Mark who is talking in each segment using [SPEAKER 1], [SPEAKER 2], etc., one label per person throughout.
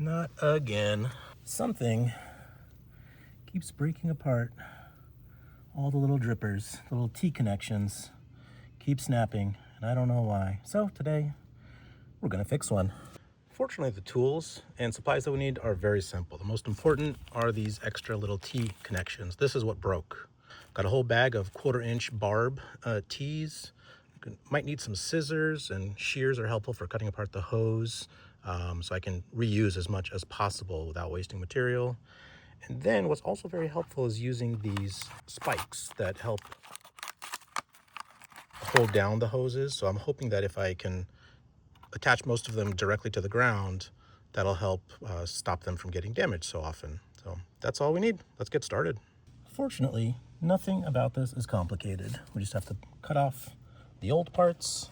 [SPEAKER 1] Not again. Something keeps breaking apart all the little drippers, the little T connections keep snapping, and I don't know why. So today, we're gonna fix one. Fortunately, the tools and supplies that we need are very simple. The most important are these extra little T connections. This is what broke. Got a whole bag of 1/4-inch barb T's. Might need some scissors, and shears are helpful for cutting apart the hose, so I can reuse as much as possible without wasting material. And then what's also very helpful is using these spikes that help hold down the hoses. So I'm hoping that if I can attach most of them directly to the ground, that'll help stop them from getting damaged so often. So that's all we need. Let's get started. Fortunately, nothing about this is complicated. We just have to cut off the old parts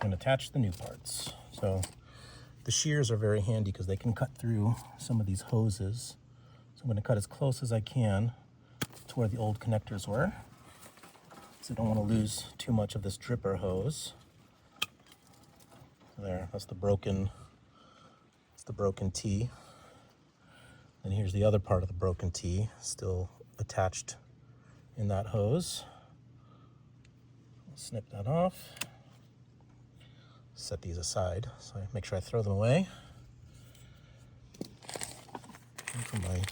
[SPEAKER 1] and attach the new parts. So the shears are very handy because they can cut through some of these hoses. So I'm going to cut as close as I can to where the old connectors were, because I don't want to lose too much of this dripper hose. There, that's the broken T. And here's the other part of the broken T, still attached in that hose. I'll snip that off. Set these aside so I make sure I throw them away. And for my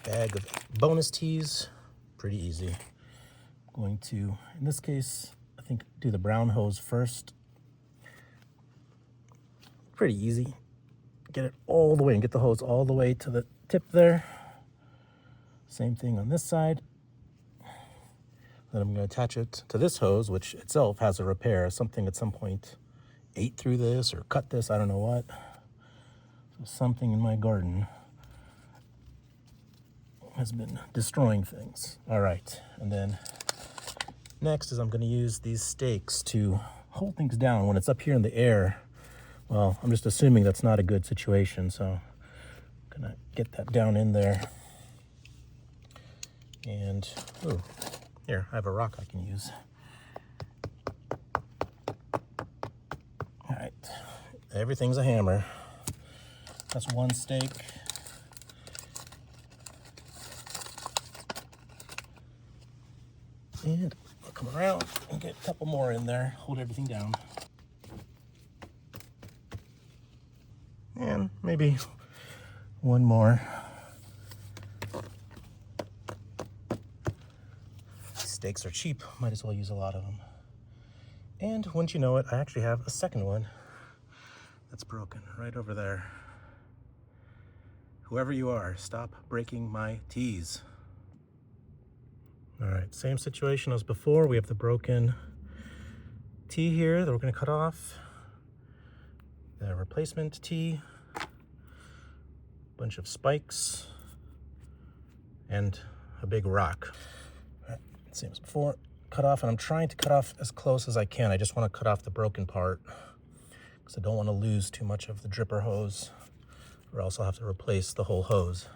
[SPEAKER 1] bag of bonus T's, pretty easy. I'm going to, in this case, I think do the brown hose first. Pretty easy. Get it all the way and get the hose all the way to the tip there. Same thing on this side. Then I'm going to attach it to this hose, which itself has a repair. Something at some point ate through this or cut this, I don't know what. So something in my garden has been destroying things. All right, and then next is I'm going to use these stakes to hold things down when it's up here in the air. Well, I'm just assuming that's not a good situation, so I'm gonna get that down in there. And, ooh, here, I have a rock I can use. All right, everything's a hammer. That's one stake. And I'll come around and get a couple more in there, hold everything down. And maybe one more. These stakes are cheap, might as well use a lot of them. And wouldn't you know it, I actually have a second one that's broken right over there. Whoever you are, stop breaking my T's. All right, same situation as before. We have the broken T here that we're gonna cut off. The replacement T, bunch of spikes, and a big rock. All right, same as before, cut off, and I'm trying to cut off as close as I can. I just want to cut off the broken part because I don't want to lose too much of the dripper hose, or else I'll have to replace the whole hose.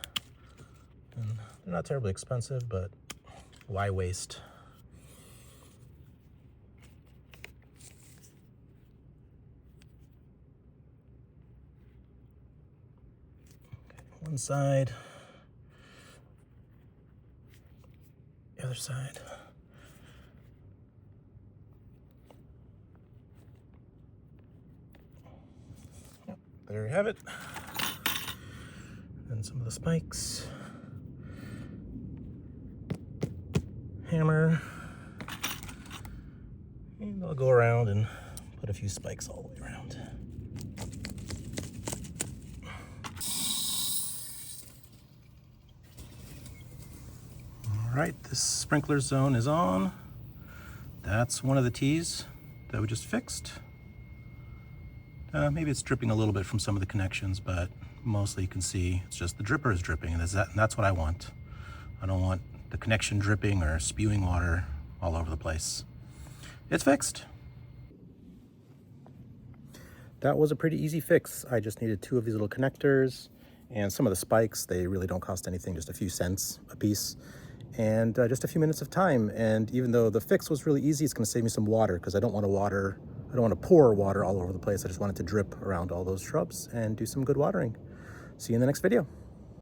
[SPEAKER 1] And they're not terribly expensive, but why waste? One side, the other side. Yep, there you have it. And some of the spikes. Hammer. And I'll go around and put a few spikes all the way around. All right, this sprinkler zone is on. That's one of the T's that we just fixed. Maybe it's dripping a little bit from some of the connections, but mostly you can see it's just the dripper is dripping, and that's what I want. I don't want the connection dripping or spewing water all over the place. It's fixed. That was a pretty easy fix. I just needed 2 of these little connectors, and some of the spikes, they really don't cost anything, just a few cents a piece. And just a few minutes of time. And even though the fix was really easy, it's gonna save me some water because I don't want to water I don't want to pour water all over the place. I just want it to drip around all those shrubs and do some good watering. See you in the next video.